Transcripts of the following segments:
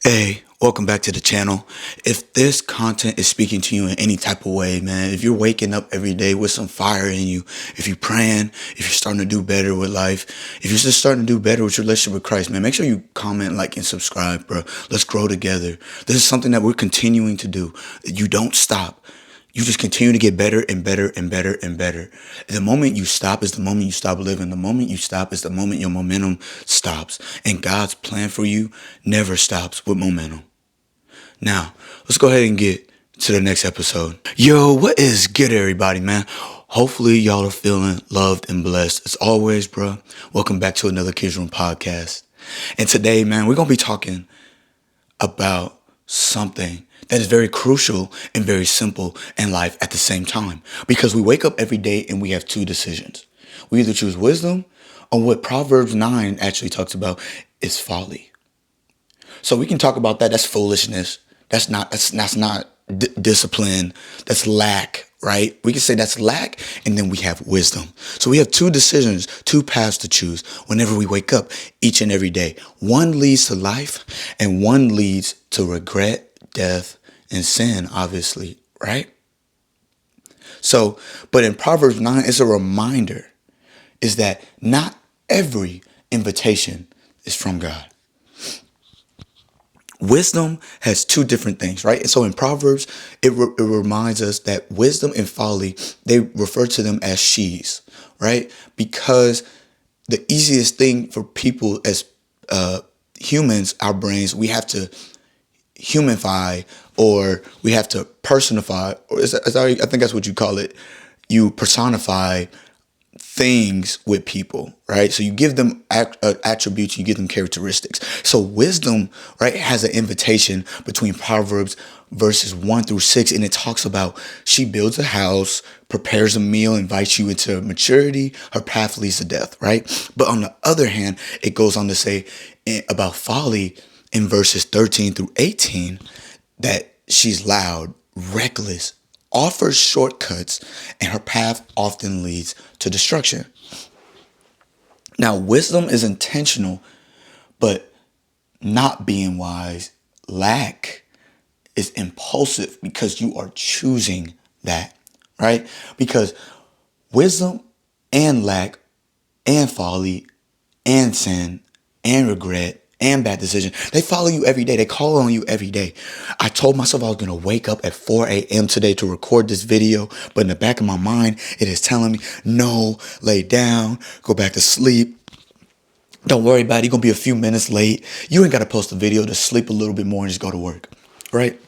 Hey, welcome back to the channel. If this content is speaking to you in any type of way, man, if you're waking up every day with some fire in you, if you're praying, if you're starting to do better with life, if you're just starting to do better with your relationship with Christ, man, make sure you comment, like, and subscribe, bro. Let's grow together. This is something that we're continuing to do. You don't stop. You just continue to get better and better and better and better. The moment you stop is the moment you stop living. The moment you stop is the moment your momentum stops. And God's plan for you never stops with momentum. Now, let's go ahead and get to the next episode. Yo, what is good, everybody, man? Hopefully, y'all are feeling loved and blessed. As always, bro, welcome back to another Kids Room podcast. And today, man, we're going to be talking about something that is very crucial and very simple in life at the same time. Because we wake up every day and we have two decisions. We either choose wisdom, or what Proverbs 9 actually talks about is folly. So we can talk about that. That's foolishness. That's not discipline. That's lack, right? We can say that's lack, and then we have wisdom. So we have two decisions, two paths to choose whenever we wake up each and every day. One leads to life, and one leads to regret, death, and sin, obviously, right? So, but in Proverbs 9, it's a reminder is that not every invitation is from God. Wisdom has two different things, right? And so in Proverbs, it reminds us that wisdom and folly, they refer to them as she's, right? Because the easiest thing for people as humans, our brains, we have to humanify, or we have to personify, or I think that's what you call it. You personify things with people, right? So you give them attributes, you give them characteristics. So wisdom, right, has an invitation between Proverbs verses 1 through 6, and it talks about she builds a house, prepares a meal, invites you into maturity, her path leads to death, right? But on the other hand, it goes on to say about folly in verses 13 through 18 that she's loud, reckless, offers shortcuts, and her path often leads to destruction. Now, wisdom is intentional, but not being wise. Lack is impulsive because you are choosing that, right? Because wisdom and lack and folly and sin and regret and bad decision, they follow you every day. They call on you every day. I told myself I was going to wake up at 4 a.m. today to record this video, but in the back of my mind, it is telling me, no, lay down, go back to sleep. Don't worry about it. You're going to be a few minutes late. You ain't got to post a video to sleep a little bit more and just go to work, right?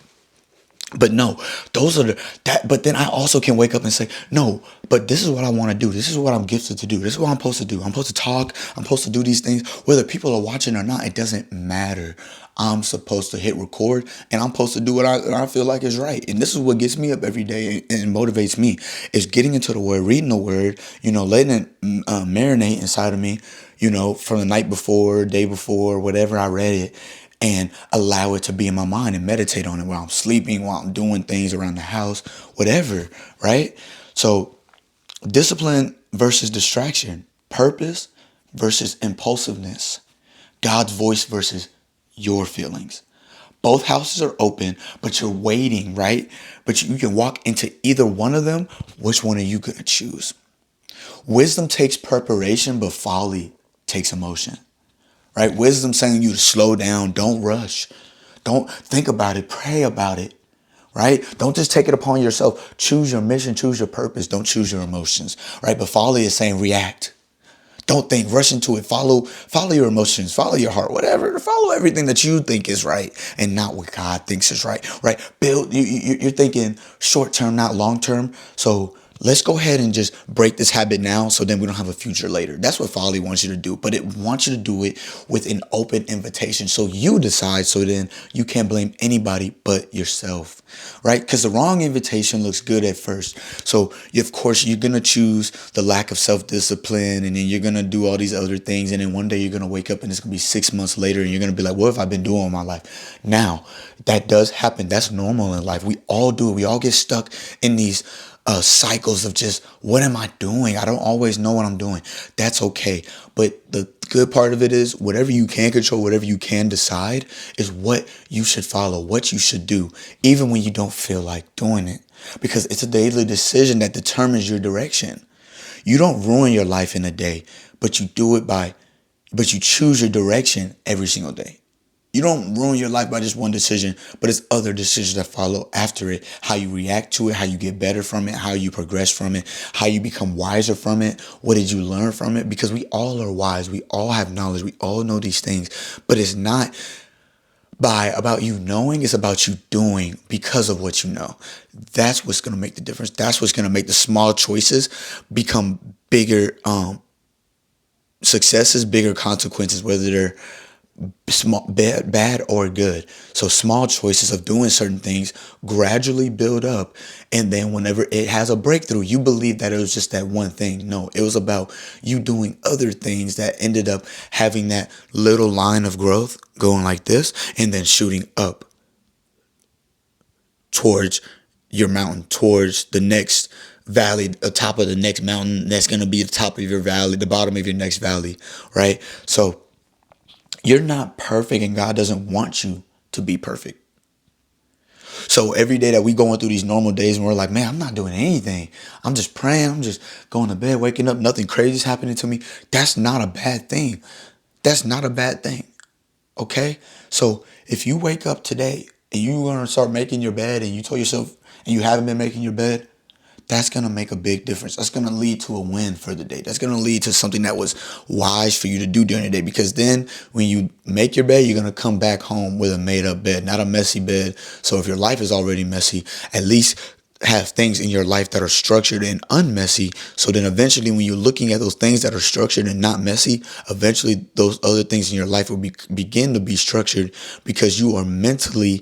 But no, those are but then I also can wake up and say, no, but this is what I want to do. This is what I'm gifted to do. This is what I'm supposed to do. I'm supposed to talk. I'm supposed to do these things. Whether people are watching or not, it doesn't matter. I'm supposed to hit record, and I'm supposed to do what I feel like is right. And this is what gets me up every day and motivates me, is getting into the word, reading the word, letting it marinate inside of me, from the night before, day before, whatever I read it, and allow it to be in my mind and meditate on it while I'm sleeping, while I'm doing things around the house, whatever, right? So discipline versus distraction, purpose versus impulsiveness, God's voice versus your feelings. Both houses are open, but you're waiting, right? But you can walk into either one of them. Which one are you going to choose? Wisdom takes preparation, but folly takes emotion. Right? Wisdom saying you to slow down. Don't rush. Don't think about it. Pray about it. Right? Don't just take it upon yourself. Choose your mission. Choose your purpose. Don't choose your emotions. Right? But folly is saying react. Don't think. Rush into it. Follow your emotions. Follow your heart. Whatever. Follow everything that you think is right and not what God thinks is right. Right? You're thinking short term, not long term. So let's go ahead and just break this habit now so then we don't have a future later. That's what folly wants you to do. But it wants you to do it with an open invitation. So you decide, so then you can't blame anybody but yourself, right? Because the wrong invitation looks good at first. So of course, you're going to choose the lack of self-discipline, and then you're going to do all these other things. And then one day you're going to wake up and it's going to be 6 months later and you're going to be like, what have I been doing in my life? Now, that does happen. That's normal in life. We all do it. We all get stuck in these cycles of just, what am I doing? I don't always know what I'm doing. That's okay. But the good part of it is, whatever you can control, whatever you can decide, is what you should follow, what you should do, even when you don't feel like doing it. Because it's a daily decision that determines your direction. You don't ruin your life in a day, but but you choose your direction every single day. You don't ruin your life by just one decision, but it's other decisions that follow after it. How you react to it, how you get better from it, how you progress from it, how you become wiser from it. What did you learn from it? Because we all are wise. We all have knowledge. We all know these things, but it's not about you knowing, it's about you doing because of what you know. That's what's going to make the difference. That's what's going to make the small choices become bigger successes, bigger consequences, whether they're small, bad or good. So small choices of doing certain things gradually build up, and then whenever it has a breakthrough, you believe that it was just that one thing. No, it was about you doing other things that ended up having that little line of growth going like this, and then shooting up towards your mountain, towards the next valley, the top of the next mountain that's going to be the top of your valley, the bottom of your next valley, right? So you're not perfect, and God doesn't want you to be perfect. So every day that we going through these normal days and we're like, man, I'm not doing anything. I'm just praying. I'm just going to bed, waking up. Nothing crazy is happening to me. That's not a bad thing. That's not a bad thing. Okay? So if you wake up today and you want to start making your bed, and you told yourself and you haven't been making your bed, that's going to make a big difference. That's going to lead to a win for the day. That's going to lead to something that was wise for you to do during the day. Because then when you make your bed, you're going to come back home with a made up bed, not a messy bed. So if your life is already messy, at least have things in your life that are structured and unmessy. So then eventually when you're looking at those things that are structured and not messy, eventually those other things in your life will begin to be structured, because you are mentally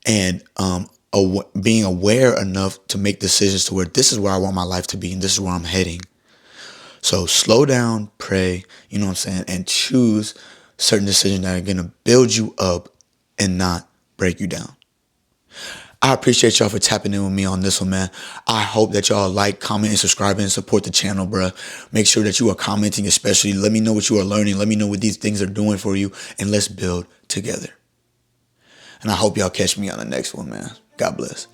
and being aware enough to make decisions to where this is where I want my life to be and this is where I'm heading. So slow down, pray, you know what I'm saying, and choose certain decisions that are going to build you up and not break you down. I appreciate y'all for tapping in with me on this one, man. I hope that y'all like, comment, and subscribe and support the channel, bro. Make sure that you are commenting, especially. Let me know what you are learning. Let me know what these things are doing for you, and let's build together. And I hope y'all catch me on the next one, man. God bless.